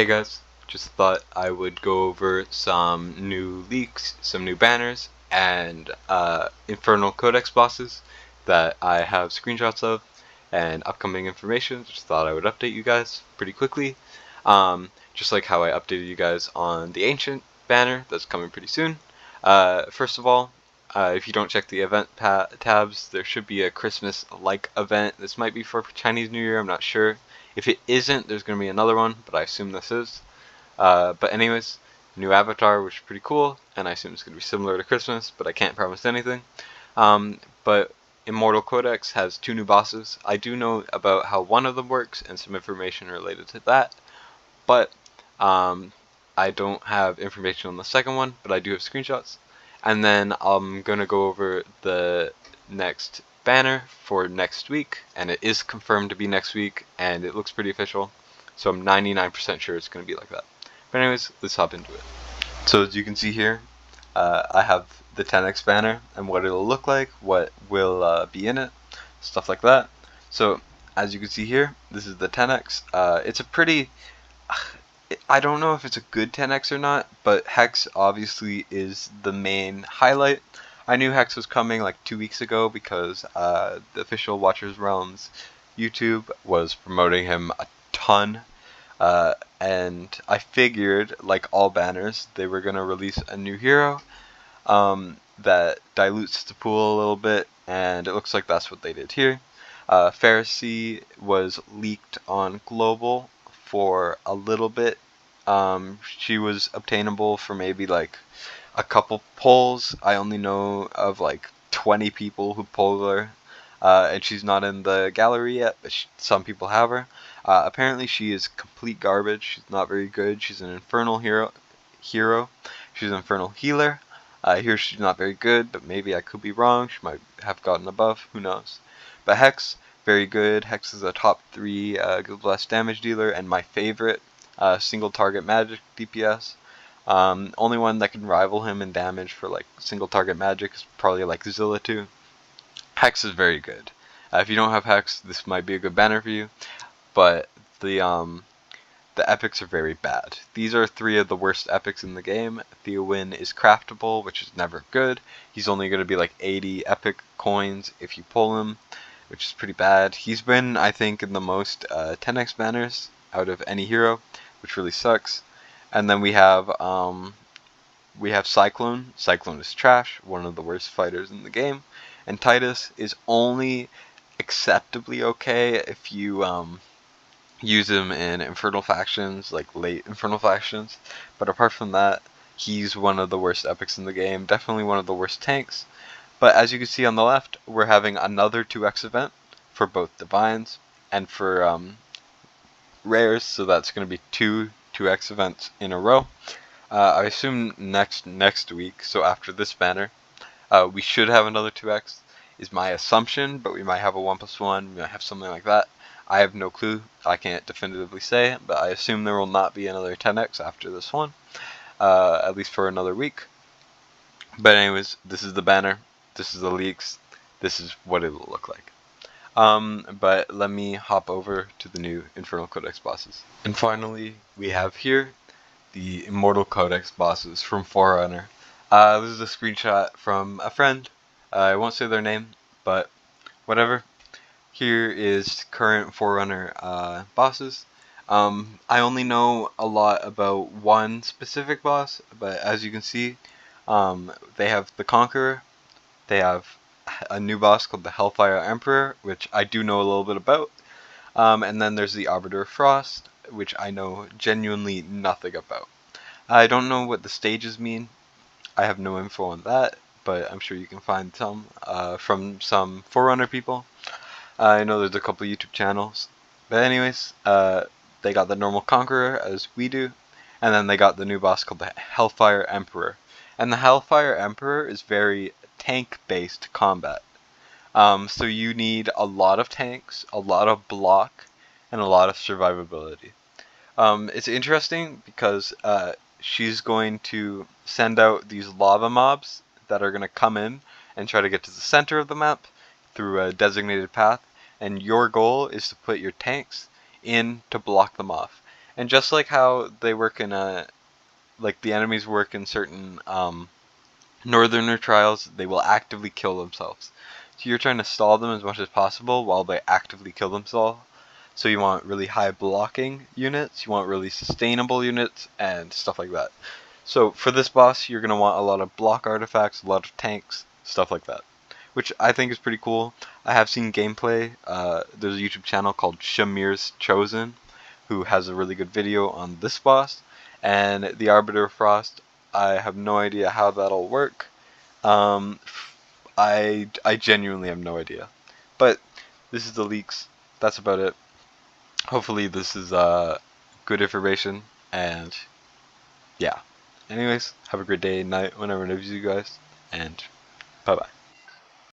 Hey guys, just thought I would go over some new leaks, some new banners, and Infernal codex bosses that I have screenshots of and upcoming information. Just thought I would update you guys pretty quickly. Just like how I updated you guys on the Ancient banner that's coming pretty soon. First of all, if you don't check the event tabs, there should be a Christmas-like event. This might be for Chinese New Year, I'm not sure. If it isn't, there's going to be another one, but I assume this is. But anyways, new avatar, which is pretty cool, and I assume it's going to be similar to Christmas, but I can't promise anything. But Immortal Codex has 2 new bosses. I do know about how one of them works and some information related to that, but I don't have information on the second one, but I do have screenshots. And then I'm going to go over the next banner for next week, and it is confirmed to be next week, and it looks pretty official, so I'm 99% sure it's going to be like that. But anyways, let's hop into it. So as you can see here, I have the 10x banner and what it'll look like, what will be in it, stuff like that. So as you can see here, this is the 10x. It's a pretty, I don't know if it's a good 10x or not, but Hex obviously is the main highlight. I knew Hex was coming like 2 weeks ago because the official Watchers Realms YouTube was promoting him a ton. And I figured, like all banners, they were going to release a new hero that dilutes the pool a little bit, and it looks like that's what they did here. Pharisee was leaked on Global for a little bit. She was obtainable for maybe like a couple polls. I only know of like 20 people who pulled her, and she's not in the gallery yet, but some people have her. Apparently she is complete garbage. She's not very good. She's an Infernal hero. She's an Infernal healer. Here she's not very good, but maybe I could be wrong. She might have gotten above. Who knows? But Hex, very good. Hex is a top 3 Guild Blast damage dealer and my favorite single target magic DPS. Only one that can rival him in damage for like single target magic is probably like Zilla 2. Hex is very good. If you don't have Hex, this might be a good banner for you. But the epics are very bad. These are 3 of the worst epics in the game. Theowin is craftable, which is never good. He's only going to be like 80 epic coins if you pull him, which is pretty bad. He's been, I think, in the most 10x banners out of any hero, which really sucks. And then we have Cyclone. Cyclone is trash, one of the worst fighters in the game. And Titus is only acceptably okay if you use him in Infernal factions, like late Infernal factions. But apart from that, he's one of the worst epics in the game. Definitely one of the worst tanks. But as you can see on the left, we're having another 2x event for both Divines and for rares. So that's going to be 2x events in a row. I assume next week, so after this banner, we should have another 2x, is my assumption, but we might have a 1+1, we might have something like that. I have no clue, I can't definitively say, but I assume there will not be another 10x after this one, at least for another week. But anyways, this is the banner, this is the leaks, this is what it will look like. But let me hop over to the new Infernal Codex bosses. And finally, we have here the Immortal Codex bosses from Forerunner. This is a screenshot from a friend. I won't say their name, but whatever. Here is current Forerunner bosses. I only know a lot about one specific boss, but as you can see, they have the Conqueror. They have a new boss called the Hellfire Emperor, which I do know a little bit about. And then there's the Arbiter of Frost, which I know genuinely nothing about. I don't know what the stages mean. I have no info on that, but I'm sure you can find some from some Forerunner people. I know there's a couple YouTube channels. But anyways, they got the normal Conqueror, as we do, and then they got the new boss called the Hellfire Emperor. And the Hellfire Emperor is very tank-based combat. So you need a lot of tanks, a lot of block, and a lot of survivability. It's interesting because she's going to send out these lava mobs that are going to come in and try to get to the center of the map through a designated path, and your goal is to put your tanks in to block them off. And just like how they work in like the enemies work in certain Northerner trials, they will actively kill themselves. So you're trying to stall them as much as possible while they actively kill themselves. So you want really high blocking units, you want really sustainable units, and stuff like that. So for this boss, you're going to want a lot of block artifacts, a lot of tanks, stuff like that. Which I think is pretty cool. I have seen gameplay. There's a YouTube channel called Shamir's Chosen, who has a really good video on this boss. And the Arbiter of Frost, I have no idea how that'll work. Um, I genuinely have no idea. But this is the leaks. That's about it. Hopefully this is good information, and yeah. Anyways, have a great day, night, whenever it is you guys, and bye bye.